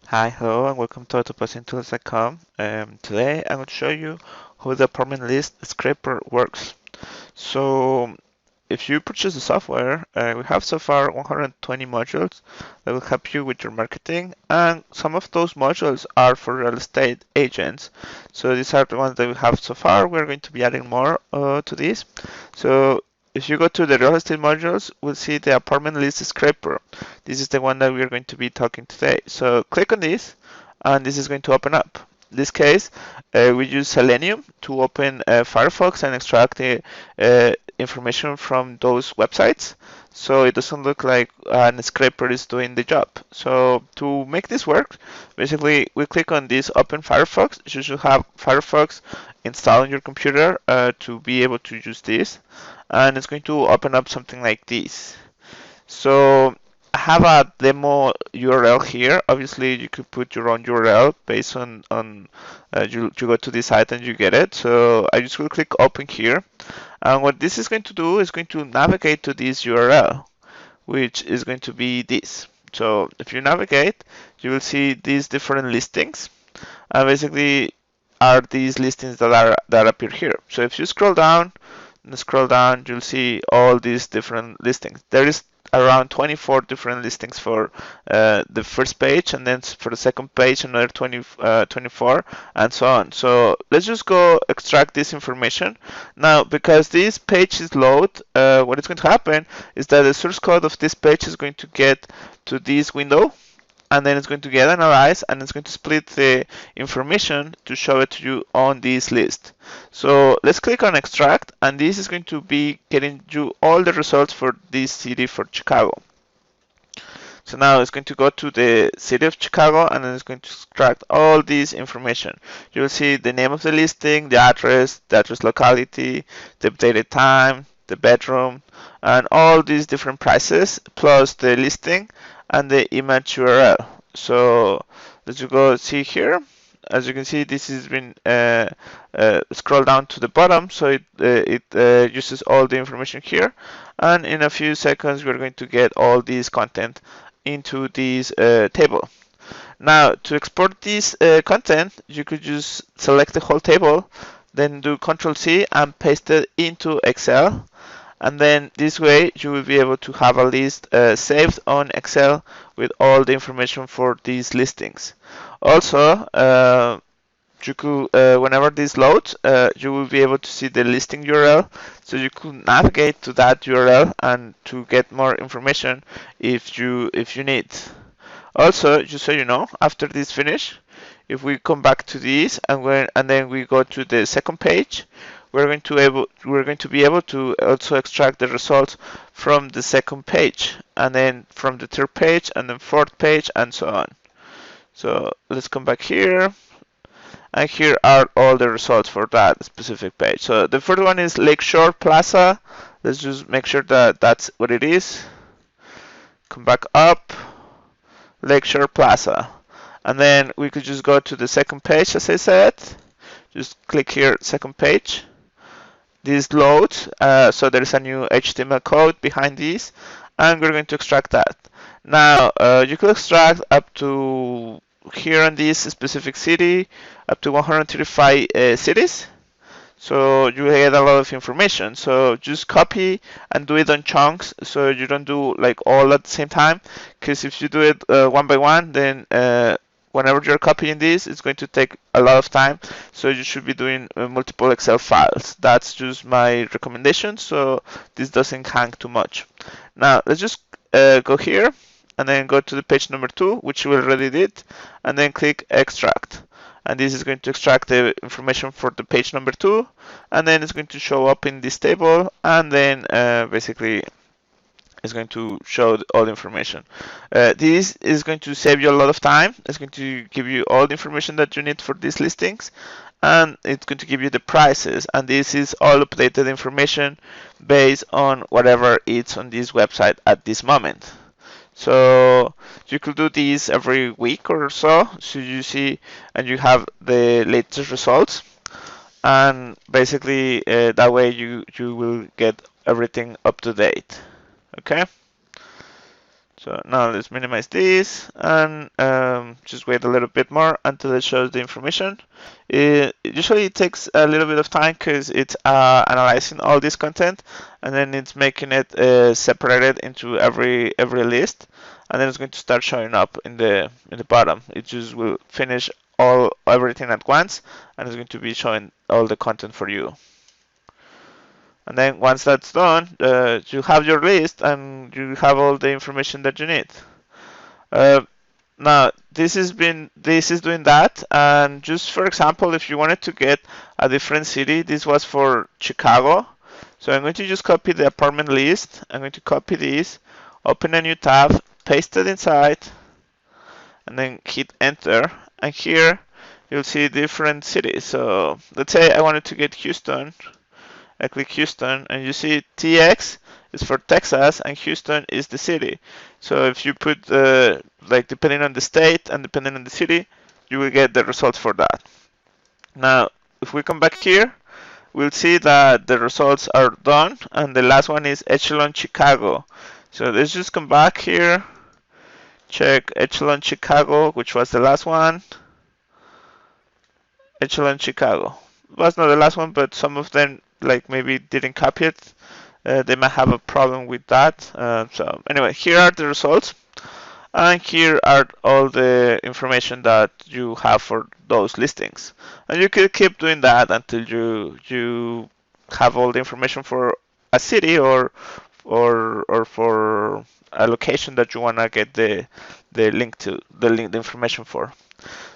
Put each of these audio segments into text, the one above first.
Hi, hello, and welcome to AutoPassingTools.com. Today I'm going to show you how the apartment list scraper works. So, if you purchase the software, we have so far 120 modules that will help you with your marketing, and some of those modules are for real estate agents. So these are the ones that we have so far. We're going to be adding more to this. So if you go to the real estate modules, we'll see the apartment list scraper. This is the one that we're going to be talking today. So click on this, and this is going to open up. In this case, we use Selenium to open Firefox and extract the information from those websites, so it doesn't look like an scraper is doing the job. So to make this work, basically we click on this Open Firefox. You should have Firefox installed on your computer to be able to use this, and it's going to open up something like this. So I have a demo URL here. Obviously, you could put your own URL based on you go to this site and you get it. So I just will click open here. And what this is going to do is going to navigate to this URL, which is going to be this. So if you navigate, you will see these different listings. And basically are these listings that appear here. So if you scroll down, you'll see all these different listings. There is around 24 different listings for the first page, and then for the second page another 24, and so on. So let's just go extract this information. Now, because this page is load, what is going to happen is that the source code of this page is going to get to this window, and then it's going to get analyzed, and it's going to split the information to show it to you on this list. So let's click on extract, and this is going to be getting you all the results for this city for Chicago. So now it's going to go to the city of Chicago, and then it's going to extract all this information. You will see the name of the listing, the address locality, the updated time, the bedroom, and all these different prices, plus the listing and the image URL. So let's go see here. As you can see, this has been scrolled down to the bottom, so it uses all the information here. And in a few seconds, we're going to get all this content into this table. Now, to export this content, you could just select the whole table, then do Control C and paste it into Excel. And then this way you will be able to have a list saved on Excel with all the information for these listings. Also, you could, whenever this loads, you will be able to see the listing URL, so you could navigate to that URL and to get more information if you need. Also, just so you know, after this finish, if we come back to this and then we go to the second page, we're going to be able to also extract the results from the second page, and then from the third page, and then fourth page, and so on. So let's come back here, and here are all the results for that specific page. So the first one is Lakeshore Plaza. Let's just make sure that that's what it is. Come back up, Lakeshore Plaza. And then we could just go to the second page, as I said. Just click here, second page. This loads, so there is a new HTML code behind this, and we're going to extract that. Now, you could extract up to here on this specific city, up to 135 cities. So you get a lot of information. So just copy and do it on chunks, so you don't do like all at the same time. Because if you do it one by one, then whenever you're copying this, it's going to take a lot of time. So you should be doing multiple Excel files. That's just my recommendation, so this doesn't hang too much. Now let's just go here and then go to the page number 2, which we already did, and then click extract. And this is going to extract the information for the page number 2, and then it's going to show up in this table, and then basically it's going to show all the information. This is going to save you a lot of time. It's going to give you all the information that you need for these listings, and it's going to give you the prices, and this is all updated information based on whatever it's on this website at this moment. So you could do this every week or so, so you see and you have the latest results, and basically that way you will get everything up to date. Okay, So now let's minimize this and just wait a little bit more until it shows the information. It usually takes a little bit of time because it's analyzing all this content and then it's making it separated into every list, and then it's going to start showing up in the bottom. It just will finish everything at once, and it's going to be showing all the content for you. And then once that's done, you have your list and you have all the information that you need. Now this is doing that, and just for example, if you wanted to get a different city, this was for Chicago. So I'm going to just copy the apartment list. I'm going to copy this, open a new tab, paste it inside, and then hit enter. And here you'll see different cities. So let's say I wanted to get Houston. I click Houston, and you see TX is for Texas, and Houston is the city. So if you put, like, depending on the state and depending on the city, you will get the results for that. Now, if we come back here, we'll see that the results are done, and the last one is Echelon Chicago. So let's just come back here, check Echelon Chicago, which was the last one. Echelon Chicago was not the last one, but some of them like maybe didn't copy it. They might have a problem with that. So anyway, here are the results, and here are all the information that you have for those listings. And you can keep doing that until you have all the information for a city or for a location that you wanna get the link information for.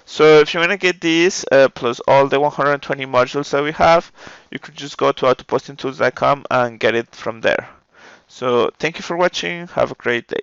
So if you want to get these plus all the 120 modules that we have, you could just go to autopostingtools.com and get it from there. So thank you for watching. Have a great day.